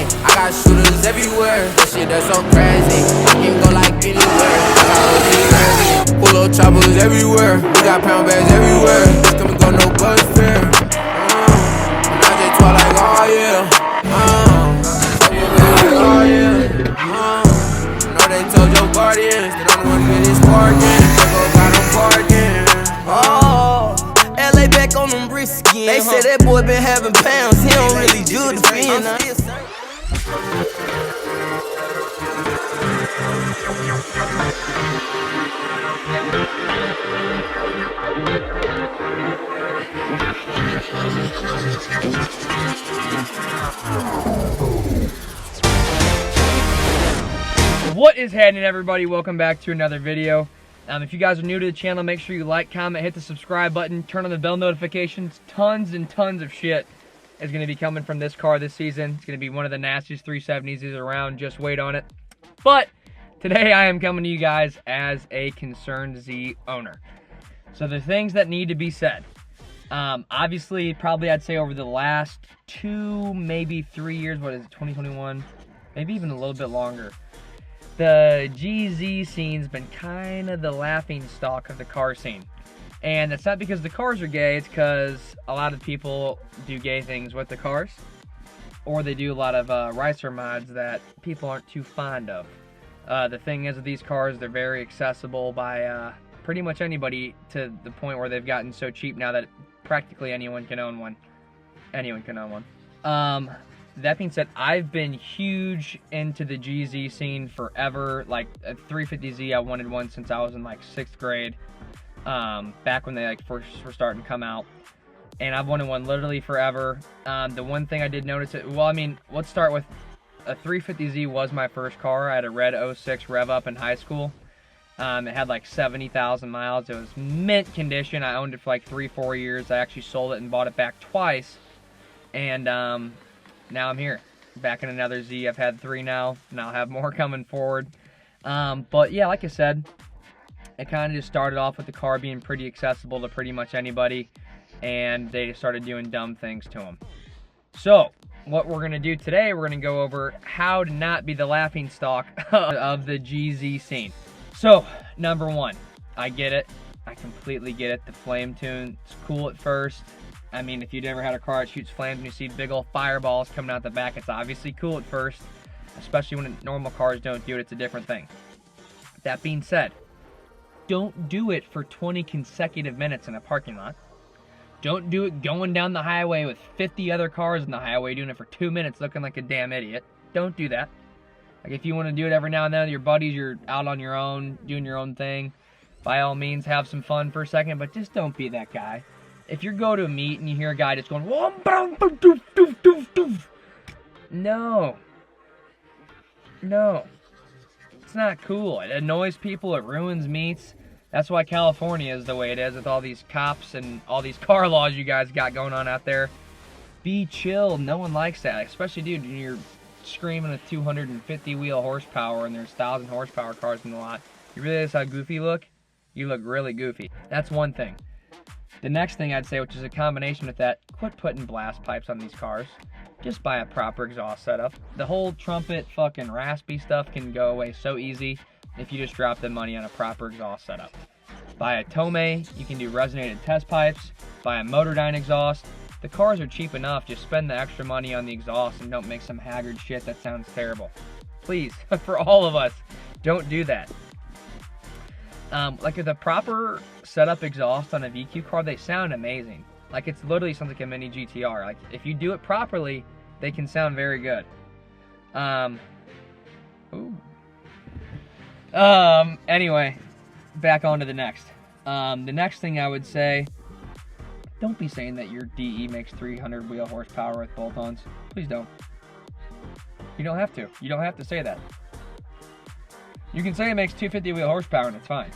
Ay, I got shooters everywhere. That shit that's so crazy. I can go like anywhere. I got OG crazy. Full of choppers everywhere. We got pound bags everywhere. Just come and go, no bus fare. And I just talk like, oh yeah. Oh yeah. Know they told your guardians that I'm the one that is sparking. They go got them parking. Oh, LA back on them bricks again. They say that boy been having pounds. He don't really do the fin. What is happening, everybody? Welcome back to another video. If you guys are new to the channel, make sure you like, comment, hit the subscribe button, turn on the bell notifications. Tons and tons of shit is going to be coming from this car this season. It's going to be one of the nastiest 370s around. Just wait on it. But today I am coming to you guys as a concerned Z owner. So the things that need to be said. Obviously, probably I'd say over the last 2, maybe 3 years, what is it, 2021? Maybe even a little bit longer. The GZ scene's been kind of the laughing stock of the car scene. And it's not because the cars are gay, it's because a lot of people do gay things with the cars. Or they do a lot of ricer mods that people aren't too fond of. The thing is with these cars, they're very accessible by pretty much anybody, to the point where they've gotten so cheap now that practically anyone can own one. Anyone can own one. That being said, I've been huge into the GZ scene forever. Like a 350Z, I wanted one since I was in like 6th grade. Back when they like first were starting to come out. And I've wanted one literally forever. The one thing I did notice, let's start with a 350Z was my first car. I had a red 06 Rev Up in high school. It had like 70,000 miles. It was mint condition. I owned it for like 3-4 years. I actually sold it and bought it back twice. And now I'm here, back in another Z. I've had 3 now, and I'll have more coming forward. But yeah, like I said, it kind of just started off with the car being pretty accessible to pretty much anybody, and they just started doing dumb things to them. So what we're going to do today, we're going to go over how to not be the laughing stock of the GZ scene. So, number 1, I get it. I completely get it. The flame tune, it's cool at first. I mean, if you'd ever had a car that shoots flames and you see big old fireballs coming out the back, it's obviously cool at first. Especially when normal cars don't do it, it's a different thing. That being said, don't do it for 20 consecutive minutes in a parking lot. Don't do it going down the highway with 50 other cars in the highway doing it for 2 minutes looking like a damn idiot. Don't do that. Like, if you want to do it every now and then with your buddies, you're out on your own, doing your own thing, by all means, have some fun for a second, but just don't be that guy. If you go to a meet and you hear a guy just going, no. No. It's not cool. It annoys people. It ruins meets. That's why California is the way it is with all these cops and all these car laws you guys got going on out there. Be chill. No one likes that. Especially, dude, when you're screaming at 250 wheel horsepower and there's 1,000 horsepower cars in the lot. You realize how goofy you look? You look really goofy. That's one thing. The next thing I'd say, which is a combination with that, quit putting blast pipes on these cars. Just buy a proper exhaust setup. The whole trumpet fucking raspy stuff can go away so easy if you just drop the money on a proper exhaust setup. Buy a Tomei, you can do resonated test pipes. Buy a Motordyne exhaust. The cars are cheap enough, just spend the extra money on the exhaust and don't make some haggard shit that sounds terrible. Please, for all of us, don't do that. Like with a proper setup exhaust on a VQ car, they sound amazing. Like, it's literally sounds like a mini GTR. Like, if you do it properly, they can sound very good. Anyway, back on to the next. The next thing I would say, don't be saying that your DE makes 300 wheel horsepower with bolt-ons. Please don't. You don't have to. You don't have to say that. You can say it makes 250 wheel horsepower and it's fine.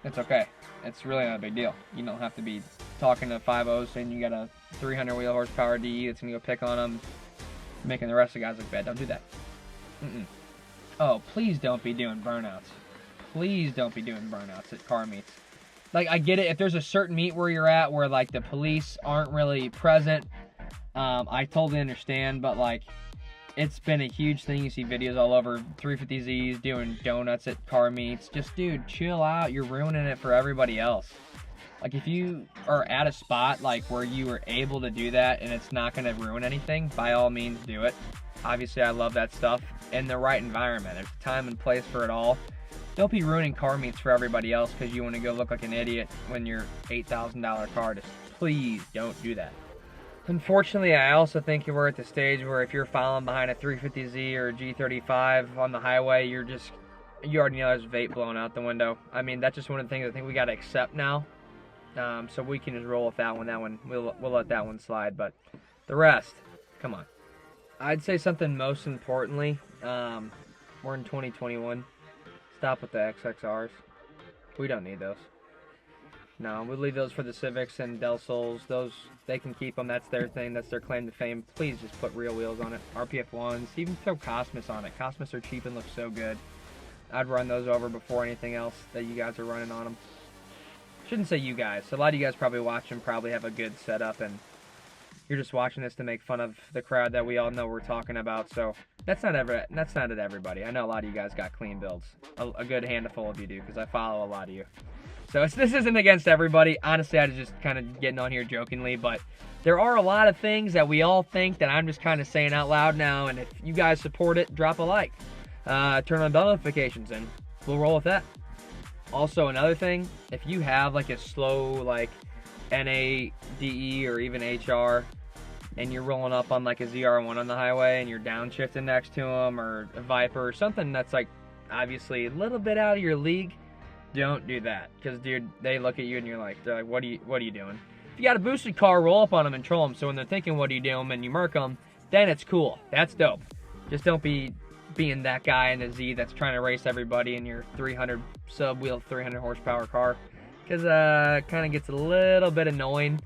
It's okay. It's really not a big deal. You don't have to be talking to 5.0 saying you got a 300 wheel horsepower DE that's going to go pick on them, making the rest of the guys look bad. Don't do that. Oh, please don't be doing burnouts. Please don't be doing burnouts at car meets. Like, I get it. If there's a certain meet where you're at where, like, the police aren't really present, I totally understand. But, like, it's been a huge thing. You see videos all over 350Zs doing donuts at car meets. Just, dude, chill out. You're ruining it for everybody else. Like, if you are at a spot like where you are able to do that and it's not going to ruin anything, by all means do it. Obviously, I love that stuff in the right environment. There's time and place for it all. Don't be ruining car meets for everybody else because you want to go look like an idiot when your $8,000 car. Just please don't do that. Unfortunately, I also think we're at the stage where if you're following behind a 350Z or a G35 on the highway, you already know there's vape blowing out the window. I mean, that's just one of the things I think we got to accept now. So we can just roll with that one. We'll let that one slide. But the rest, come on. I'd say something most importantly, we're in 2021. Stop with the XXRs. We don't need those. No, we'll leave those for the Civics and Del Sols. Those, they can keep them. That's their thing. That's their claim to fame. Please just put real wheels on it. RPF 1s. Even throw Cosmos on it. Cosmos are cheap and look so good. I'd run those over before anything else that you guys are running on them. Shouldn't say you guys. A lot of you guys probably watch them, probably have a good setup, and you're just watching this to make fun of the crowd that we all know we're talking about. So that's not at everybody. I know a lot of you guys got clean builds. A good handful of you do, because I follow a lot of you. So this isn't against everybody. Honestly, I was just kind of getting on here jokingly, but there are a lot of things that we all think that I'm just kind of saying out loud now, and if you guys support it, drop a like. Turn on bell notifications, and we'll roll with that. Also, another thing, if you have like a slow like NADE or even HR, and you're rolling up on like a ZR1 on the highway and you're downshifting next to them, or a Viper or something that's like obviously a little bit out of your league, don't do that. Because dude, they look at you and they're like, what are you doing? If you got a boosted car, roll up on them and troll them. So when they're thinking what are you doing and you murk them, then it's cool. That's dope. Just don't be being that guy in a Z that's trying to race everybody in your 300 sub-wheel 300 horsepower car, because kind of gets a little bit annoying.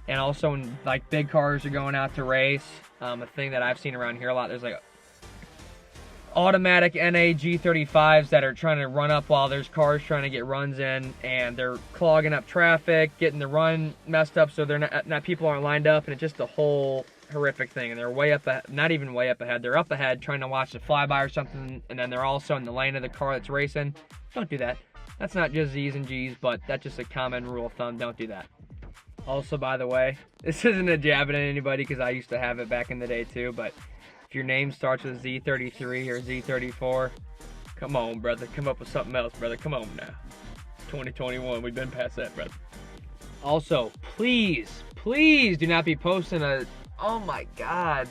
And also when like big cars are going out to race, a thing that I've seen around here a lot, there's like automatic NA G35s that are trying to run up while there's cars trying to get runs in, and they're clogging up traffic, getting the run messed up, so they're not people aren't lined up, and it's just a whole horrific thing. And they're way up, not even way up ahead, they're up ahead trying to watch the flyby or something, and then they're also in the lane of the car that's racing. Don't do that. That's not just Z's and G's, but that's just a common rule of thumb. Don't do that. Also, by the way, this isn't a jab at anybody because I used to have it back in the day too, but if your name starts with Z33 or Z34, come on, brother. Come up with something else, brother. Come on now. 2021, we've been past that, brother. Also, please do not be posting oh my God.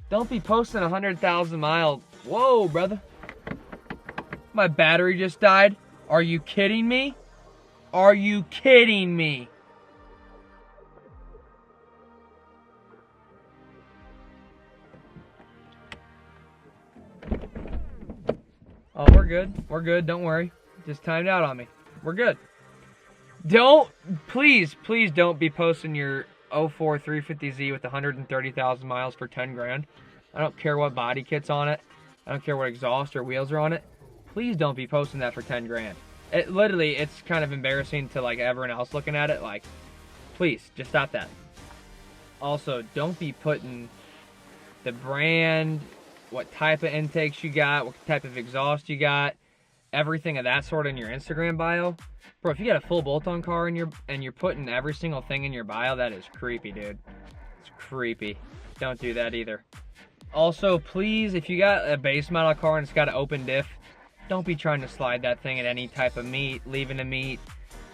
Don't be posting 100,000 mile. Whoa, brother. My battery just died. Are you kidding me? Are you kidding me? Oh, we're good. We're good. Don't worry. Just timed out on me. We're good. Please don't be posting your 04 350Z with 130,000 miles for 10 grand. I don't care what body kit's on it. I don't care what exhaust or wheels are on it. Please don't be posting that for 10 grand. Literally, it's kind of embarrassing to like everyone else looking at it. Like, please, just stop that. Also, don't be putting the brand, what type of intakes you got, what type of exhaust you got, everything of that sort in your Instagram bio. Bro, if you got a full bolt-on car and you're putting every single thing in your bio, that is creepy, dude. It's creepy. Don't do that either. Also, please, if you got a base model car and it's got an open diff, don't be trying to slide that thing at any type of meet, leaving a meet.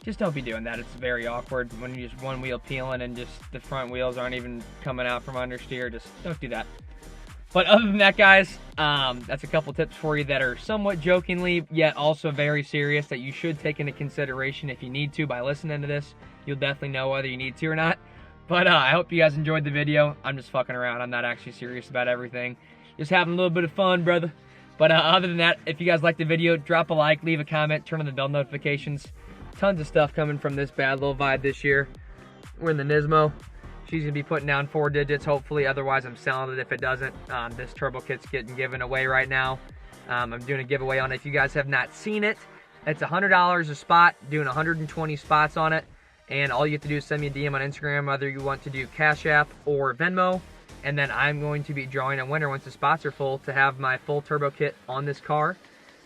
Just don't be doing that. It's very awkward when you're just one wheel peeling and just the front wheels aren't even coming out from understeer. Just don't do that. But other than that, guys, that's a couple tips for you that are somewhat jokingly, yet also very serious, that you should take into consideration if you need to. By listening to this, you'll definitely know whether you need to or not. But I hope you guys enjoyed the video. I'm just fucking around. I'm not actually serious about everything. Just having a little bit of fun, brother. But other than that, if you guys liked the video, drop a like, leave a comment, turn on the bell notifications. Tons of stuff coming from this bad little vibe this year. We're in the Nismo. She's going to be putting down 4 digits, hopefully. Otherwise, I'm selling it if it doesn't. This turbo kit's getting given away right now. I'm doing a giveaway on it. If you guys have not seen it, it's $100 a spot, doing 120 spots on it. And all you have to do is send me a DM on Instagram, whether you want to do Cash App or Venmo. And then I'm going to be drawing a winner once the spots are full to have my full turbo kit on this car.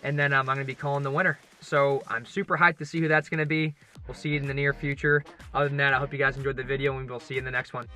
And then I'm going to be calling the winner. So I'm super hyped to see who that's going to be. We'll see you in the near future. Other than that, I hope you guys enjoyed the video, and we'll see you in the next one.